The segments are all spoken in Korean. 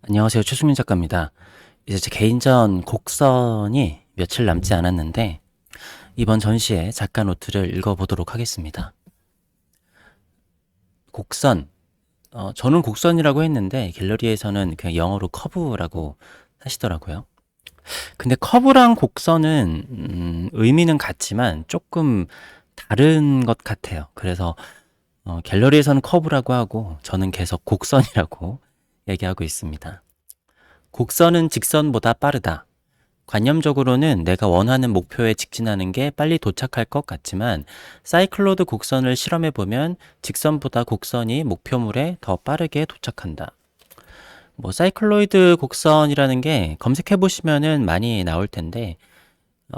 안녕하세요. 최승민 작가입니다. 이제 제 개인전 곡선이 며칠 남지 않았는데 이번 전시의 작가 노트를 읽어보도록 하겠습니다. 곡선, 저는 곡선이라고 했는데 갤러리에서는 그냥 영어로 커브라고 하시더라고요. 근데 커브랑 곡선은 의미는 같지만 조금 다른 것 같아요. 그래서 갤러리에서는 커브라고 하고 저는 계속 곡선이라고 얘기하고 있습니다. 곡선은 직선보다 빠르다. 관념적으로는 내가 원하는 목표에 직진하는 게 빨리 도착할 것 같지만 사이클로드 곡선을 실험해보면 직선보다 곡선이 목표물에 더 빠르게 도착한다. 사이클로이드 곡선이라는 게 검색해보시면은 많이 나올 텐데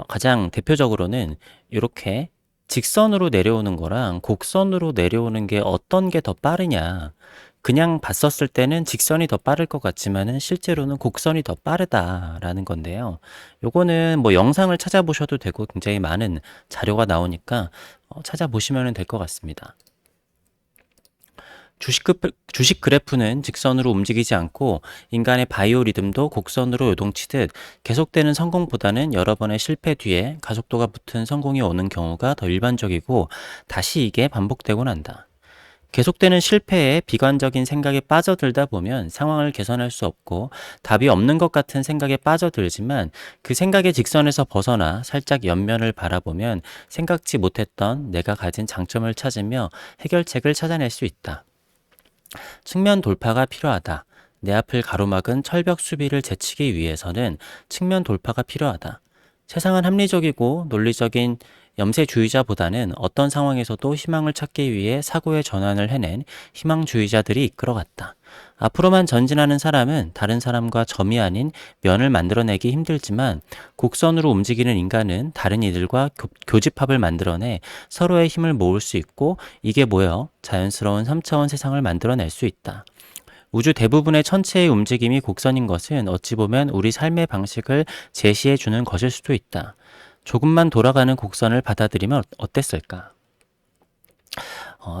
가장 대표적으로는 이렇게 직선으로 내려오는 거랑 곡선으로 내려오는 게 어떤 게 더 빠르냐. 그냥 봤었을 때는 직선이 더 빠를 것 같지만은 실제로는 곡선이 더 빠르다라는 건데요. 요거는 영상을 찾아보셔도 되고 굉장히 많은 자료가 나오니까 찾아보시면 될 것 같습니다. 주식 그래프는 직선으로 움직이지 않고 인간의 바이오리듬도 곡선으로 요동치듯 계속되는 성공보다는 여러 번의 실패 뒤에 가속도가 붙은 성공이 오는 경우가 더 일반적이고 다시 이게 반복되곤 한다. 계속되는 실패에 비관적인 생각에 빠져들다 보면 상황을 개선할 수 없고 답이 없는 것 같은 생각에 빠져들지만 그 생각의 직선에서 벗어나 살짝 옆면을 바라보면 생각지 못했던 내가 가진 장점을 찾으며 해결책을 찾아낼 수 있다. 측면 돌파가 필요하다. 내 앞을 가로막은 철벽 수비를 제치기 위해서는 측면 돌파가 필요하다. 세상은 합리적이고 논리적인 염세주의자보다는 어떤 상황에서도 희망을 찾기 위해 사고의 전환을 해낸 희망주의자들이 이끌어갔다. 앞으로만 전진하는 사람은 다른 사람과 점이 아닌 면을 만들어내기 힘들지만 곡선으로 움직이는 인간은 다른 이들과 교집합을 만들어내 서로의 힘을 모을 수 있고 이게 모여 자연스러운 3차원 세상을 만들어낼 수 있다. 우주 대부분의 천체의 움직임이 곡선인 것은 어찌 보면 우리 삶의 방식을 제시해 주는 것일 수도 있다. 조금만 돌아가는 곡선을 받아들이면 어땠을까?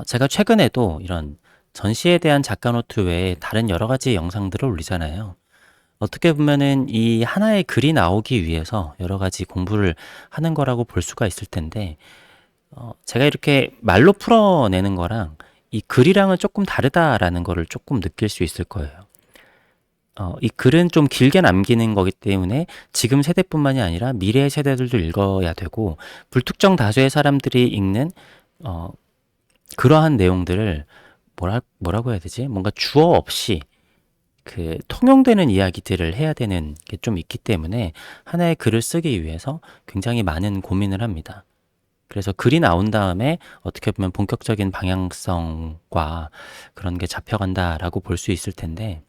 제가 최근에도 이런 전시에 대한 작가 노트 외에 다른 여러 가지 영상들을 올리잖아요. 어떻게 보면은 이 하나의 글이 나오기 위해서 여러 가지 공부를 하는 거라고 볼 수가 있을 텐데, 제가 이렇게 말로 풀어내는 거랑 이 글이랑은 조금 다르다라는 거를 조금 느낄 수 있을 거예요. 이 글은 좀 길게 남기는 거기 때문에 지금 세대뿐만이 아니라 미래 세대들도 읽어야 되고 불특정 다수의 사람들이 읽는 그러한 내용들을 뭐라고 해야 되지? 뭔가 주어 없이 그 통용되는 이야기들을 해야 되는 게 좀 있기 때문에 하나의 글을 쓰기 위해서 굉장히 많은 고민을 합니다. 그래서 글이 나온 다음에 어떻게 보면 본격적인 방향성과 그런 게 잡혀간다라고 볼 수 있을 텐데,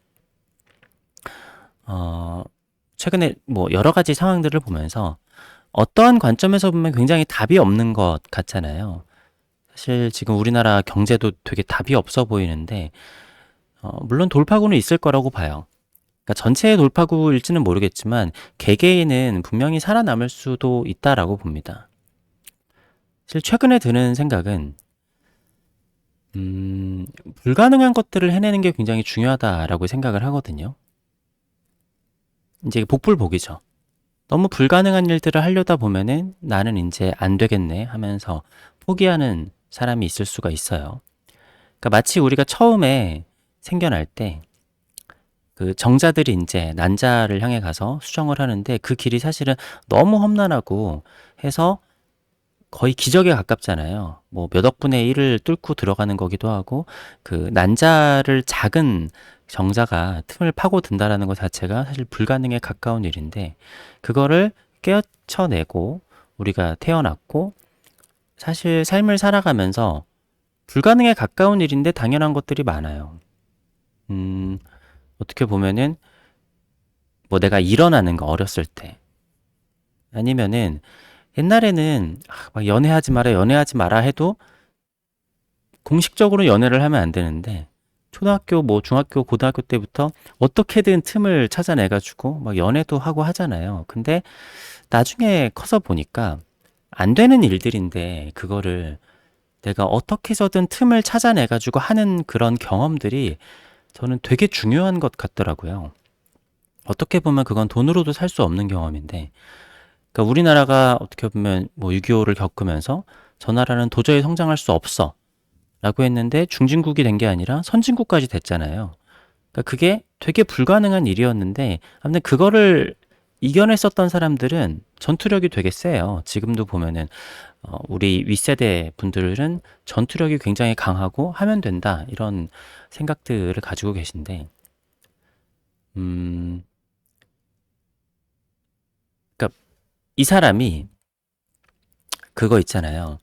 최근에 여러 가지 상황들을 보면서 어떠한 관점에서 보면 굉장히 답이 없는 것 같잖아요. 사실 지금 우리나라 경제도 되게 답이 없어 보이는데, 물론 돌파구는 있을 거라고 봐요. 그러니까 전체의 돌파구일지는 모르겠지만 개개인은 분명히 살아남을 수도 있다라고 봅니다. 사실 최근에 드는 생각은 불가능한 것들을 해내는 게 굉장히 중요하다라고 생각을 하거든요. 이제 복불복이죠. 너무 불가능한 일들을 하려다 보면은 나는 이제 안 되겠네 하면서 포기하는 사람이 있을 수가 있어요. 그러니까 마치 우리가 처음에 생겨날 때 그 정자들이 이제 난자를 향해 가서 수정을 하는데 그 길이 사실은 너무 험난하고 해서 거의 기적에 가깝잖아요. 몇 억분의 1을 뚫고 들어가는 거기도 하고 그 난자를 작은 정자가 틈을 파고든다라는 것 자체가 사실 불가능에 가까운 일인데 그거를 깨쳐내고 우리가 태어났고 사실 삶을 살아가면서 불가능에 가까운 일인데 당연한 것들이 많아요. 어떻게 보면은 내가 일어나는 거 어렸을 때 아니면은 옛날에는 막 연애하지 마라 해도 공식적으로 연애를 하면 안 되는데 초등학교 중학교 고등학교 때부터 어떻게든 틈을 찾아내 가지고 막 연애도 하고 하잖아요. 근데 나중에 커서 보니까 안 되는 일들인데 그거를 내가 어떻게 해서든 틈을 찾아내 가지고 하는 그런 경험들이 저는 되게 중요한 것 같더라고요. 어떻게 보면 그건 돈으로도 살 수 없는 경험인데, 그러니까 우리나라가 어떻게 보면 뭐 6.25를 겪으면서 저 나라는 도저히 성장할 수 없어 라고 했는데 중진국이 된 게 아니라 선진국까지 됐잖아요. 그러니까 그게 되게 불가능한 일이었는데 아무튼 그거를 이겨냈었던 사람들은 전투력이 되게 세요. 지금도 보면은 우리 윗세대 분들은 전투력이 굉장히 강하고 하면 된다 이런 생각들을 가지고 계신데 음, 그러니까 이 사람이 그거 있잖아요.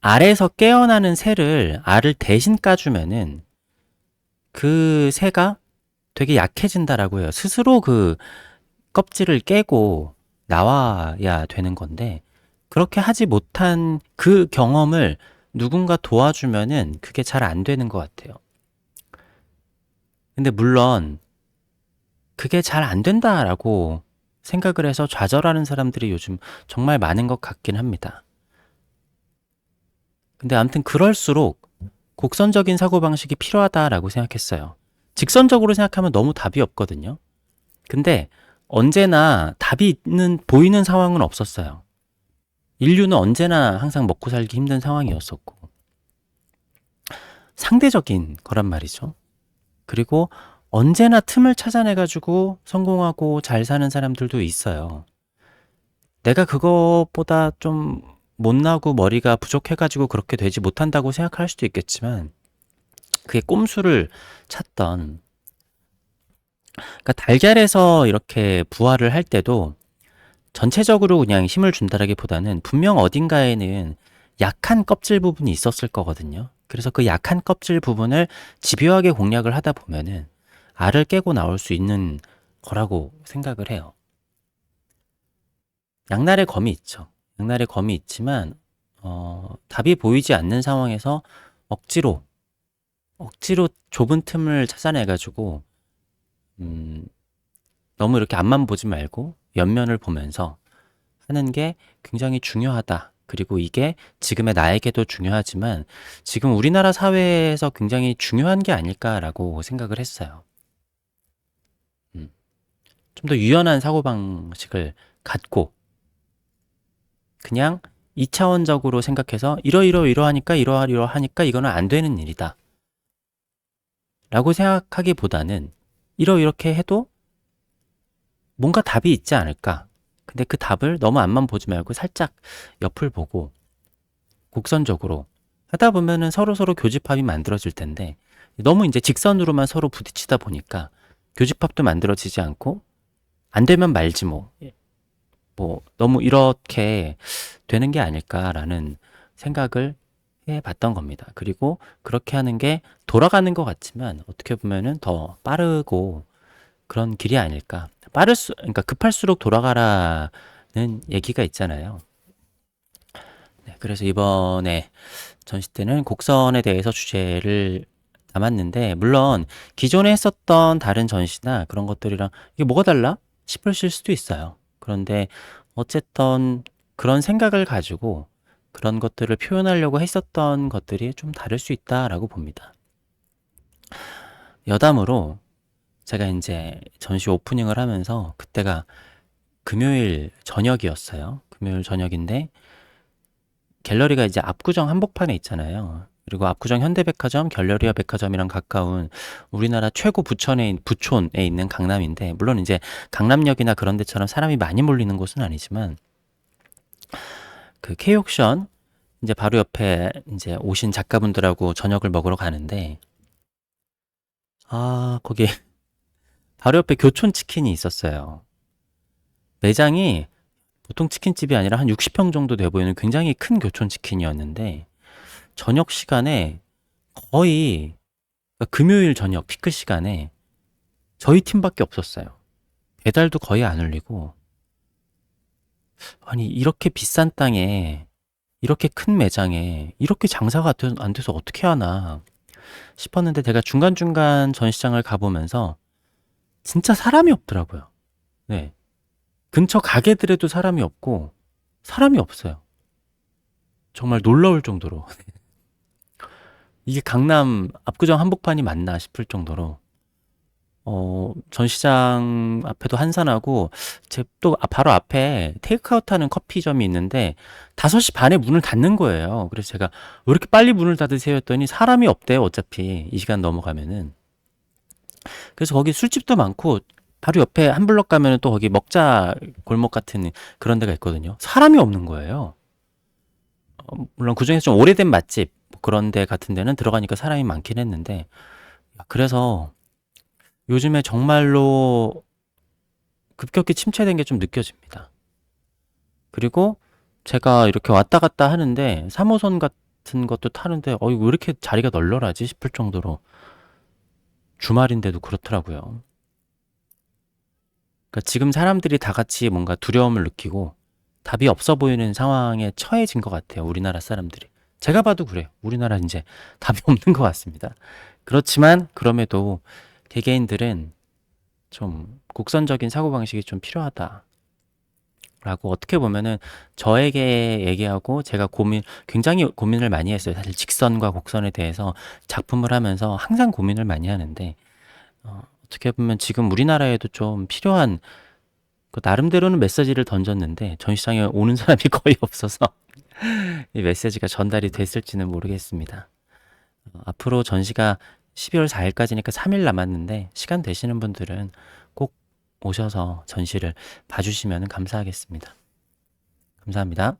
알에서 깨어나는 새를 알을 대신 까주면은 그 새가 되게 약해진다라고 해요. 스스로 그 껍질을 깨고 나와야 되는 건데 그렇게 하지 못한 그 경험을 누군가 도와주면은 그게 잘 안 되는 것 같아요. 근데 물론 그게 잘 안 된다라고 생각을 해서 좌절하는 사람들이 요즘 정말 많은 것 같긴 합니다. 근데 아무튼 그럴수록 곡선적인 사고방식이 필요하다라고 생각했어요. 직선적으로 생각하면 너무 답이 없거든요. 근데 언제나 답이 있는, 보이는 상황은 없었어요. 인류는 언제나 항상 먹고 살기 힘든 상황이었었고, 상대적인 거란 말이죠. 그리고 언제나 틈을 찾아내가지고 성공하고 잘 사는 사람들도 있어요. 내가 그것보다 좀 못나고 머리가 부족해가지고 그렇게 되지 못한다고 생각할 수도 있겠지만, 그게 꼼수를 찾던, 그러니까 달걀에서 이렇게 부화를 할 때도 전체적으로 그냥 힘을 준다라기보다는 분명 어딘가에는 약한 껍질 부분이 있었을 거거든요. 그래서 그 약한 껍질 부분을 집요하게 공략을 하다 보면은 알을 깨고 나올 수 있는 거라고 생각을 해요. 양날의 검이 있죠. 양날의 검이 있지만 답이 보이지 않는 상황에서 억지로 좁은 틈을 찾아내가지고 음, 너무 이렇게 앞만 보지 말고 옆면을 보면서 하는 게 굉장히 중요하다. 그리고 이게 지금의 나에게도 중요하지만 지금 우리나라 사회에서 굉장히 중요한 게 아닐까라고 생각을 했어요. 음, 좀 더 유연한 사고방식을 갖고 그냥 2차원적으로 생각해서 이러하니까 이러하니까 이거는 안 되는 일이다. 라고 생각하기보다는 이렇게 해도 뭔가 답이 있지 않을까. 근데 그 답을 너무 앞만 보지 말고 살짝 옆을 보고 곡선적으로 하다 보면은 서로서로 교집합이 만들어질 텐데 너무 이제 직선으로만 서로 부딪히다 보니까 교집합도 만들어지지 않고 안 되면 말지 뭐 너무 이렇게 되는 게 아닐까라는 생각을 해봤던 겁니다. 그리고 그렇게 하는 게 돌아가는 것 같지만 어떻게 보면은 더 빠르고 그런 길이 아닐까. 그러니까 급할수록 돌아가라는 얘기가 있잖아요. 네, 그래서 이번에 전시 때는 곡선에 대해서 주제를 담았는데, 물론 기존에 했었던 다른 전시나 그런 것들이랑 이게 뭐가 달라? 싶으실 수도 있어요. 그런데 어쨌든 그런 생각을 가지고 그런 것들을 표현하려고 했었던 것들이 좀 다를 수 있다라고 봅니다. 여담으로 제가 이제 전시 오프닝을 하면서 그때가 금요일 저녁이었어요. 금요일 저녁인데 갤러리가 이제 압구정 한복판에 있잖아요. 그리고 압구정 현대백화점, 갤러리아 백화점이랑 가까운 우리나라 최고 부촌에 있는 강남인데, 물론 이제 강남역이나 그런 데처럼 사람이 많이 몰리는 곳은 아니지만, 그 K옥션, 이제 바로 옆에 이제 오신 작가분들하고 저녁을 먹으러 가는데, 거기 바로 옆에 교촌치킨이 있었어요. 매장이 보통 치킨집이 아니라 한 60평 정도 돼 보이는 굉장히 큰 교촌치킨이었는데, 저녁 시간에 거의 그러니까 금요일 저녁 피크 시간에 저희 팀밖에 없었어요. 배달도 거의 안 울리고 아니 이렇게 비싼 땅에 이렇게 큰 매장에 이렇게 장사가 안 돼서 어떻게 하나 싶었는데 제가 중간중간 전시장을 가보면서 진짜 사람이 없더라고요. 네. 근처 가게들에도 사람이 없고 사람이 없어요. 정말 놀라울 정도로 이게 강남 압구정 한복판이 맞나 싶을 정도로 전시장 앞에도 한산하고 제 또 바로 앞에 테이크아웃하는 커피점이 있는데 5시 반에 문을 닫는 거예요. 그래서 제가 "왜 이렇게 빨리 문을 닫으세요?" 했더니 사람이 없대요, 어차피 이 시간 넘어가면은. 그래서 거기 술집도 많고 바로 옆에 한 블럭 가면은 또 거기 먹자 골목 같은 그런 데가 있거든요. 사람이 없는 거예요. 물론 그중에서 좀 오래된 맛집 뭐 그런 데 같은 데는 들어가니까 사람이 많긴 했는데 그래서 요즘에 정말로 급격히 침체된 게 좀 느껴집니다. 그리고 제가 이렇게 왔다 갔다 하는데 3호선 같은 것도 타는데 왜 이렇게 자리가 널널하지 싶을 정도로 주말인데도 그렇더라고요. 그러니까 지금 사람들이 다 같이 뭔가 두려움을 느끼고 답이 없어 보이는 상황에 처해진 것 같아요. 우리나라 사람들이. 제가 봐도 그래요. 우리나라 이제 답이 없는 것 같습니다. 그렇지만 그럼에도 개개인들은 좀 곡선적인 사고방식이 좀 필요하다. 라고 어떻게 보면은 저에게 얘기하고 제가 굉장히 고민을 많이 했어요. 사실 직선과 곡선에 대해서 작품을 하면서 항상 고민을 많이 하는데, 어떻게 보면 지금 우리나라에도 좀 필요한, 나름대로는 메시지를 던졌는데, 전시장에 오는 사람이 거의 없어서 이 메시지가 전달이 됐을지는 모르겠습니다. 앞으로 전시가 12월 4일까지니까 3일 남았는데, 시간 되시는 분들은 꼭 오셔서 전시를 봐주시면 감사하겠습니다. 감사합니다.